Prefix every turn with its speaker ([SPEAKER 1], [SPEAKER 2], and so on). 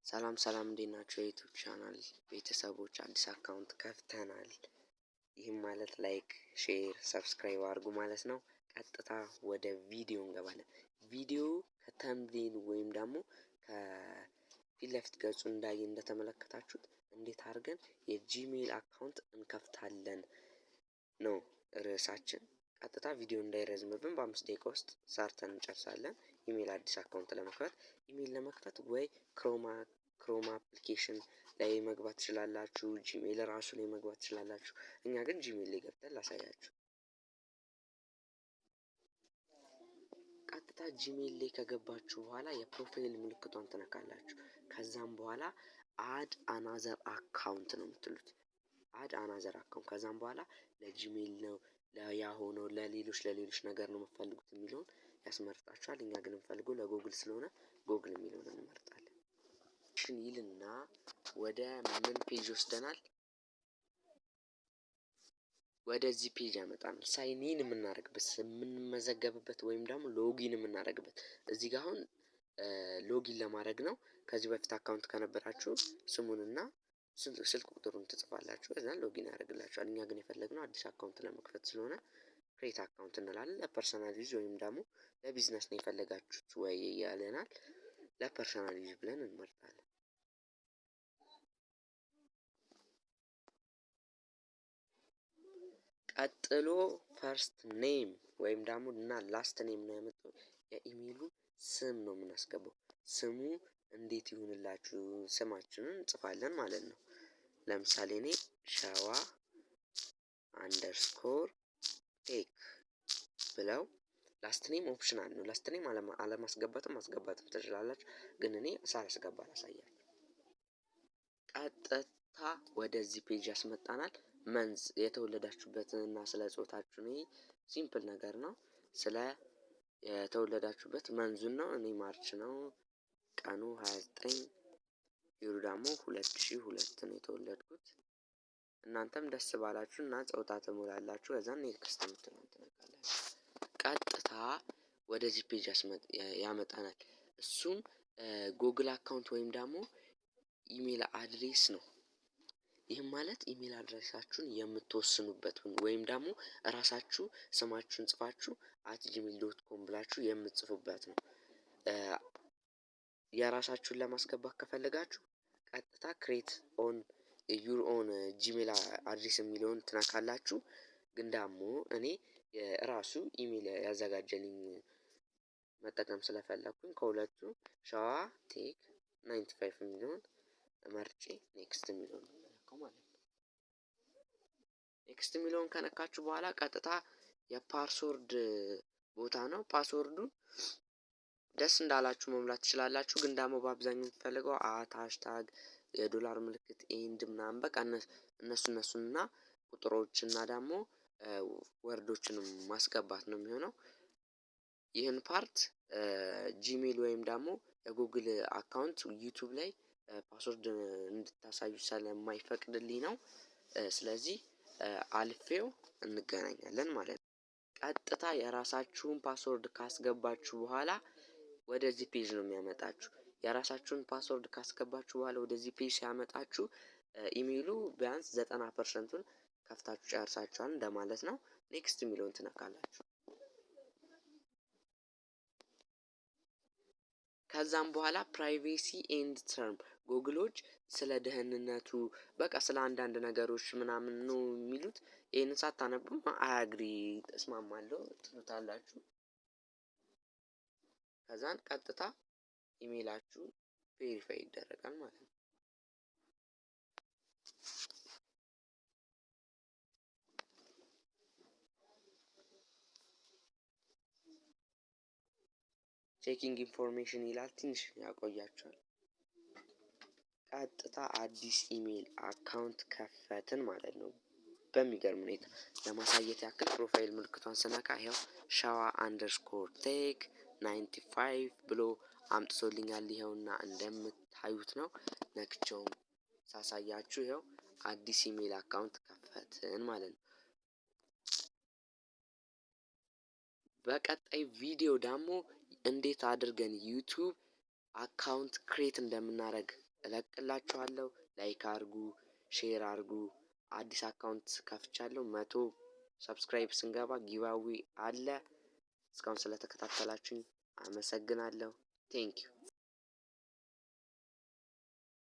[SPEAKER 1] ሰላም እንዴት ናችሁ? የዩቲዩብ ቻናል ቤተሰቦች አዲስ አካውንት ከፍተናል። ይህም ማለት ላይክ፣ ሼር፣ ሰብስክራይብ አድርጉ ማለት ነው። ቀጥታ ወደ ቪዲዮ እንገባለን። ቪዲዮ ከተምብኔል ወይም ደግሞ ከፊት ለፊት ገጹ እንደተመለከታችሁት እንዴት አድርገን የጂሜል አካውንት እንከፍታለን ነው ርዕሳችን። ቀጥታ ቪዲዮ እንዳይረዝምብን በ5 ደቂቃ ውስጥ ሰርተን እንጨርሳለን። ኢሜል አዲስ አካውንት ለመክፈት ኢሜል ለመክፈት ወይ ክሮም አፕሊኬሽን ላይ መግባት ትችላላችሁ፣ ጂሜል ራሱ ላይ መግባት ትችላላችሁ። እኛ ግን ጂሜል ላይ ገብተን ላሳያችሁ። ቀጥታ ጂሜል ላይ ከገባችሁ በኋላ የፕሮፋይል ምልክቷን ትነካላችሁ። ከዛም በኋላ አድ አናዘር አካውንት ነው የምትሉት። አድ አናዘር አካውንት ከዛም በኋላ ለጂሜል ነው ለያሆ ነው ለሌሎች ነገር ነው የምትፈልጉት የሚለውን ያስመርጣችኋል። እኛ ግን የምፈልገው ለጎግል ስለሆነ ጎግል የሚለውን እንመርጣለን። ይልና ወደ ምን ፔጅ ወስደናል? ወደዚህ ፔጅ ያመጣናል። ሳይኒን የምናደርግበት የምንመዘገብበት ወይም ደግሞ ሎጊን የምናደርግበት እዚህ ጋር አሁን ሎጊን ለማድረግ ነው። ከዚህ በፊት አካውንት ከነበራችሁ ስሙንና ስልክ ቁጥሩን ትጽፋላችሁ፣ ከዛ ሎጊን ያደርግላችኋል። እኛ ግን የፈለግነው አዲስ አካውንት ለመክፈት ስለሆነ ክሬት አካውንት እንላለን። ለፐርሰናል ዩዝ ወይም ደግሞ ለቢዝነስ ነው የፈለጋችሁት ወይ ያለናል። ለፐርሰናል ዩዝ ብለን እንመርጣለን። ቀጥሎ ፈርስት ኔም ወይም ደግሞ እና ላስት ኔም ነው ያመጣው። የኢሜሉ ስም ነው የምናስገባው። ስሙ እንዴት ይሁንላችሁ? ስማችንን እንጽፋለን ማለት ነው። ለምሳሌ እኔ ሸዋ አንደርስኮር ቴክ ብለው ላስት ኔም ኦፕሽናል ነው። ላስት ኔም አለማስገባትም ማስገባትም ትችላላችሁ፣ ግን እኔ ሳላስገባ ላሳያችሁ። ቀጥታ ወደዚህ ፔጅ ያስመጣናል። መንዝ የተወለዳችሁበትን እና ስለ ጾታችሁ ነው። ሲምፕል ነገር ነው። ስለ የተወለዳችሁበት መንዙን ነው። እኔ ማርች ነው፣ ቀኑ 29፣ ይሩ ደግሞ 2002 ነው የተወለድኩት። እናንተም ደስ ባላችሁ እና ጾታ ትሞላላችሁ። ከዛ ኔክስት የምትሉት ትነካላችሁ። ቀጥታ ወደዚህ ፔጅ ያመጣናል። እሱም ጉግል አካውንት ወይም ደግሞ ኢሜል አድሬስ ነው። ይህም ማለት ኢሜል አድሬሳችሁን የምትወስኑበት ወይም ደግሞ እራሳችሁ ስማችሁን ጽፋችሁ @gmail.com ብላችሁ የምትጽፉበት ነው። የራሳችሁን ለማስገባት ከፈለጋችሁ ቀጥታ ክሬት ኦን ዩር ኦን ጂሜል አድሬስ የሚለውን ትነካላችሁ። ግን ደግሞ እኔ ራሱ ኢሜል ያዘጋጀልኝ መጠቀም ስለፈለኩኝ ከሁለቱ ሸዋ ቴክ 95 የሚለውን መርጬ ኔክስት የሚለውን ነው ማለት ነው። ኔክስት የሚለውን ከነካችሁ በኋላ ቀጥታ የፓስወርድ ቦታ ነው። ፓስወርዱን ደስ እንዳላችሁ መሙላት ትችላላችሁ። ግን ደግሞ በአብዛኛው የሚፈልገው ሃሽታግ፣ የዶላር ምልክት፣ ኤንድ ምናምን በቃ እነሱንና ቁጥሮችና ደግሞ ወርዶችንም ማስገባት ነው የሚሆነው። ይህን ፓርት ጂሜል ወይም ደግሞ የጉግል አካውንት ዩቲዩብ ላይ ፓስወርድ እንድታሳዩ ስለማይፈቅድልኝ ነው። ስለዚህ አልፌው እንገናኛለን ማለት ነው። ቀጥታ የራሳችሁን ፓስወርድ ካስገባችሁ በኋላ ወደዚህ ፔጅ ነው የሚያመጣችሁ። የራሳችሁን ፓስወርድ ካስገባችሁ በኋላ ወደዚህ ፔጅ ሲያመጣችሁ ኢሜሉ ቢያንስ 90%ን ከፍታችሁ ጨርሳችኋል እንደማለት ነው። ኔክስት የሚለውን ትነካላችሁ። ከዛም በኋላ ፕራይቬሲ ኤንድ ተርም ጉግሎች ስለ ደህንነቱ በቃ ስለ አንዳንድ ነገሮች ምናምን ነው የሚሉት። ይሄንን ሳታነቡም አያግሪ ተስማማለሁ ትሉታላችሁ። ከዛን ቀጥታ ኢሜላችሁ ቬሪፋይ ይደረጋል ማለት ነው። ቼኪንግ ኢንፎርሜሽን ይላል፣ ትንሽ ያቆያችኋል። ቀጥታ አዲስ ኢሜል አካውንት ከፈትን ማለት ነው። በሚገርም ሁኔታ ለማሳየት ያክል ፕሮፋይል ምልክቷን ስነካ ይኸው ሸዋ አንደርስኮር ቴክ 95 ብሎ አምጥቶልኛል። ይኸውና እንደምታዩት ነው። ነክቼውም ሳሳያችሁ ይኸው አዲስ ኢሜል አካውንት ከፈትን ማለት ነው። በቀጣይ ቪዲዮ ደግሞ እንዴት አድርገን ዩቲዩብ አካውንት ክሬት እንደምናደርግ እለቅላችኋለሁ። ላይክ አርጉ፣ ሼር አርጉ። አዲስ አካውንት ከፍቻለሁ። 100 ሰብስክራይብ ስንገባ ጊቫዌ አለ። እስካሁን ስለተከታተላችሁኝ አመሰግናለሁ። ቴንኪው